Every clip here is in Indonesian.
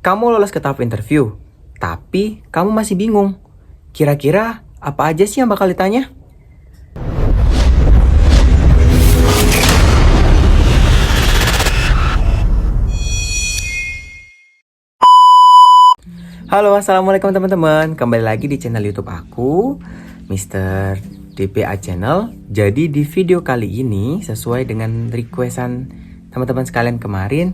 Kamu lolos ke tahap interview, tapi kamu masih bingung. Kira-kira apa aja sih yang bakal ditanya? Halo, assalamualaikum teman-teman. Kembali lagi di channel YouTube aku, Mr. DPA Channel. Jadi di video kali ini, sesuai dengan requestan teman-teman sekalian kemarin,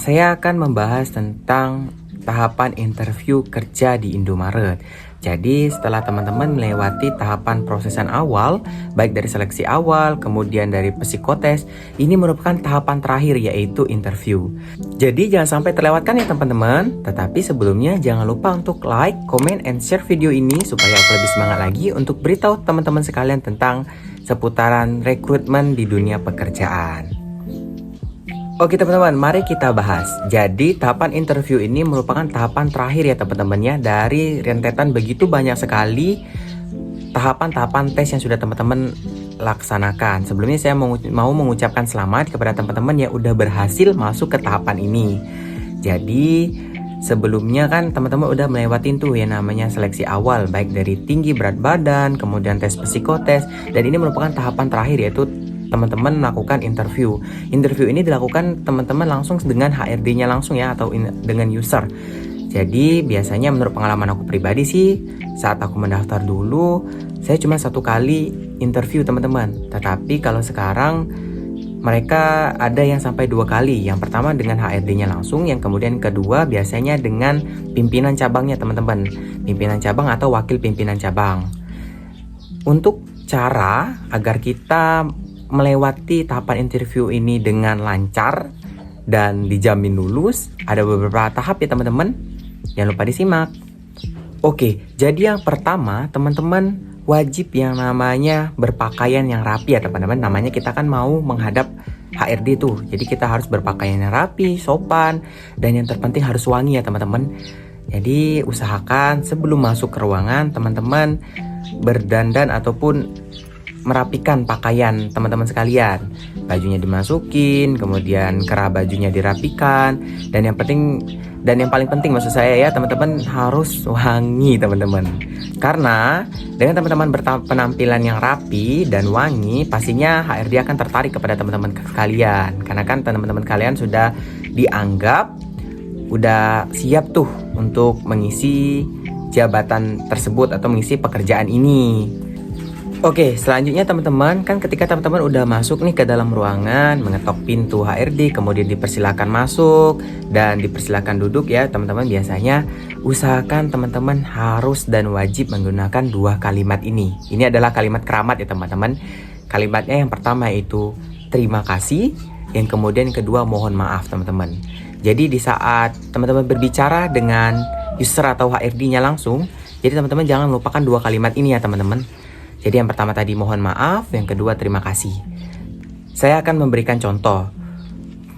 saya akan membahas tentang tahapan interview kerja di Indomaret. Jadi setelah teman-teman melewati tahapan prosesan awal, baik dari seleksi awal, kemudian dari psikotes, ini merupakan tahapan terakhir yaitu interview. Jadi jangan sampai terlewatkan ya teman-teman. Tetapi sebelumnya jangan lupa untuk like, comment, and share video ini supaya aku lebih semangat lagi untuk beritahu teman-teman sekalian tentang seputaran rekrutmen di dunia pekerjaan. Oke teman-teman, mari kita bahas. Jadi tahapan interview ini merupakan tahapan terakhir ya teman-teman ya, dari rentetan begitu banyak sekali tahapan-tahapan tes yang sudah teman-teman laksanakan. Sebelumnya saya mau mengucapkan selamat kepada teman-teman yang udah berhasil masuk ke tahapan ini. Jadi sebelumnya kan teman-teman udah melewatin tuh yang namanya seleksi awal, baik dari tinggi, berat badan, kemudian tes psikotes, dan ini merupakan tahapan terakhir yaitu teman-teman melakukan interview. Interview ini dilakukan teman-teman langsung dengan HRD-nya langsung ya, atau dengan user. Jadi biasanya menurut pengalaman aku pribadi sih, saat aku mendaftar dulu, saya cuma 1 kali interview teman-teman. Tetapi kalau sekarang mereka ada yang sampai 2 kali. Yang pertama dengan HRD-nya langsung, yang kemudian kedua biasanya dengan pimpinan cabangnya teman-teman. Pimpinan cabang atau wakil pimpinan cabang. Untuk cara agar kita melewati tahapan interview ini dengan lancar dan dijamin lulus, ada beberapa tahap ya teman-teman. Jangan lupa disimak. Oke, jadi yang pertama teman-teman wajib yang namanya berpakaian yang rapi ya teman-teman. Namanya kita kan mau menghadap HRD tuh. Jadi kita harus berpakaian yang rapi, sopan, dan yang terpenting harus wangi ya teman-teman. Jadi usahakan sebelum masuk ke ruangan teman-teman berdandan ataupun merapikan pakaian teman-teman sekalian. Bajunya dimasukin, kemudian kerah bajunya dirapikan, dan yang paling penting maksud saya ya teman-teman harus wangi teman-teman. Karena dengan teman-teman penampilan yang rapi dan wangi, pastinya HRD akan tertarik kepada teman-teman kalian. Karena kan teman-teman kalian sudah dianggap udah siap tuh untuk mengisi jabatan tersebut atau mengisi pekerjaan ini. Oke, selanjutnya teman-teman, kan ketika teman-teman udah masuk nih ke dalam ruangan, mengetok pintu HRD, kemudian dipersilakan masuk dan dipersilakan duduk ya teman-teman. Biasanya usahakan teman-teman harus dan wajib menggunakan 2 kalimat ini. Ini adalah kalimat keramat ya teman-teman. Kalimatnya yang pertama itu terima kasih, yang kemudian kedua mohon maaf teman-teman. Jadi di saat teman-teman berbicara dengan user atau HRD-nya langsung, jadi teman-teman jangan lupakan 2 kalimat ini ya teman-teman. Jadi yang pertama tadi mohon maaf, yang kedua terima kasih. Saya akan memberikan contoh.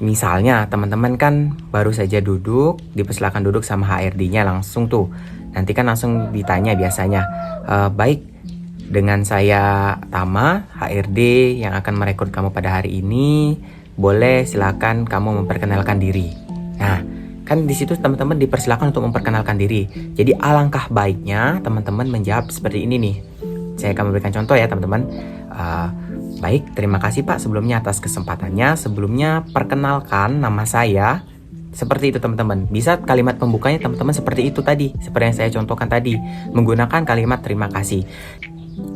Misalnya teman-teman kan baru saja duduk, dipersilakan duduk sama HRD-nya langsung tuh. Nanti kan langsung ditanya biasanya, baik dengan saya Tama, HRD yang akan merekrut kamu pada hari ini, boleh silakan kamu memperkenalkan diri. Nah, kan di situ teman-teman dipersilakan untuk memperkenalkan diri. Jadi alangkah baiknya teman-teman menjawab seperti ini nih. Saya akan memberikan contoh ya teman-teman. Baik, terima kasih Pak sebelumnya atas kesempatannya. Sebelumnya perkenalkan nama saya. Seperti itu teman-teman. Bisa kalimat pembukanya teman-teman seperti itu tadi, seperti yang saya contohkan tadi, menggunakan kalimat terima kasih.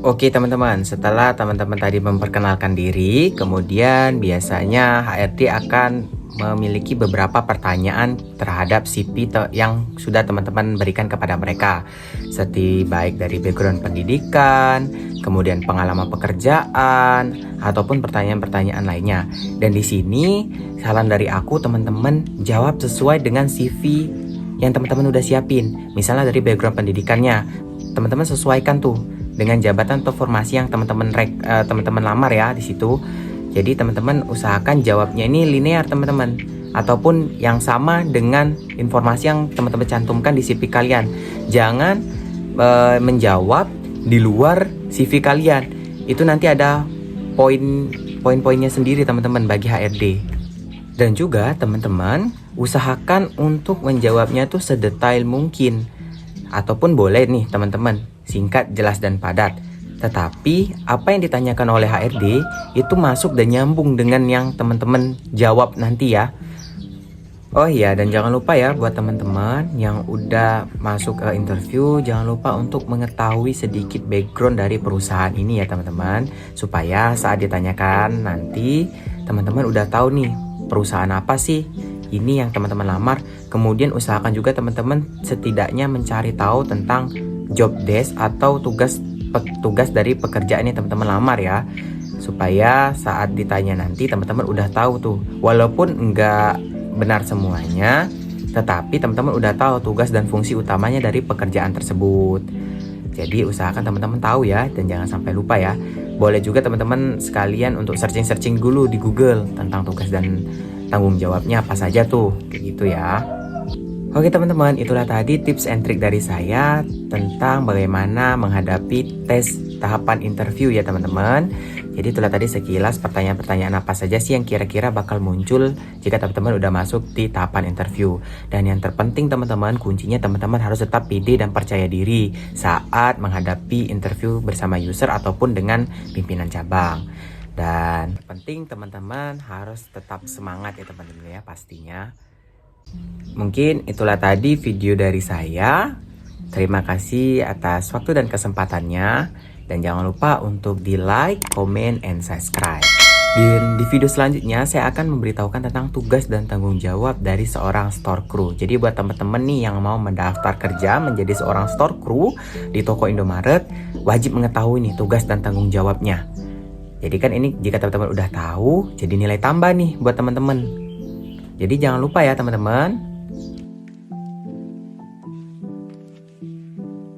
Oke teman-teman, setelah teman-teman tadi memperkenalkan diri, kemudian biasanya HRD akan memiliki beberapa pertanyaan terhadap CV yang sudah teman-teman berikan kepada mereka, seperti baik dari background pendidikan, kemudian pengalaman pekerjaan, ataupun pertanyaan-pertanyaan lainnya. Dan di sini saran dari aku, teman-teman jawab sesuai dengan CV yang teman-teman udah siapin. Misalnya dari background pendidikannya, teman-teman sesuaikan tuh dengan jabatan atau formasi yang teman-teman lamar ya di situ. Jadi teman-teman usahakan jawabnya ini linear teman-teman, ataupun yang sama dengan informasi yang teman-teman cantumkan di CV kalian. Jangan menjawab di luar CV kalian. Itu nanti ada poin-poinnya sendiri teman-teman bagi HRD. Dan juga teman-teman usahakan untuk menjawabnya tuh sedetail mungkin. Ataupun boleh nih teman-teman, singkat, jelas, dan padat. Tetapi apa yang ditanyakan oleh HRD itu masuk dan nyambung dengan yang teman-teman jawab nanti ya. Oh iya, dan jangan lupa ya buat teman-teman yang udah masuk ke interview, jangan lupa untuk mengetahui sedikit background dari perusahaan ini ya teman-teman, supaya saat ditanyakan nanti teman-teman udah tahu nih perusahaan apa sih ini yang teman-teman lamar. Kemudian usahakan juga teman-teman setidaknya mencari tahu tentang job desk atau tugas dari pekerjaan yang teman-teman lamar ya, supaya saat ditanya nanti teman-teman udah tahu tuh, walaupun enggak benar semuanya, tetapi teman-teman udah tahu tugas dan fungsi utamanya dari pekerjaan tersebut. Jadi usahakan teman-teman tahu ya, dan jangan sampai lupa ya. Boleh juga teman-teman sekalian untuk searching dulu di Google tentang tugas dan tanggung jawabnya apa saja tuh, kayak gitu ya. Oke teman-teman, itulah tadi tips and trik dari saya tentang bagaimana menghadapi tes tahapan interview ya teman-teman. Jadi itulah tadi sekilas pertanyaan-pertanyaan apa saja sih yang kira-kira bakal muncul jika teman-teman udah masuk di tahapan interview. Dan yang terpenting teman-teman, kuncinya teman-teman harus tetap pede dan percaya diri saat menghadapi interview bersama user ataupun dengan pimpinan cabang. Dan penting teman-teman harus tetap semangat ya teman-teman ya pastinya. Mungkin itulah tadi video dari saya. Terima kasih atas waktu dan kesempatannya. Dan jangan lupa untuk di like, comment, and subscribe. Dan di video selanjutnya saya akan memberitahukan tentang tugas dan tanggung jawab dari seorang store crew. Jadi buat teman-teman nih yang mau mendaftar kerja menjadi seorang store crew di toko Indomaret, wajib mengetahui nih tugas dan tanggung jawabnya. Jadi kan ini jika teman-teman udah tahu, jadi nilai tambah nih buat teman-teman. Jadi jangan lupa ya teman-teman.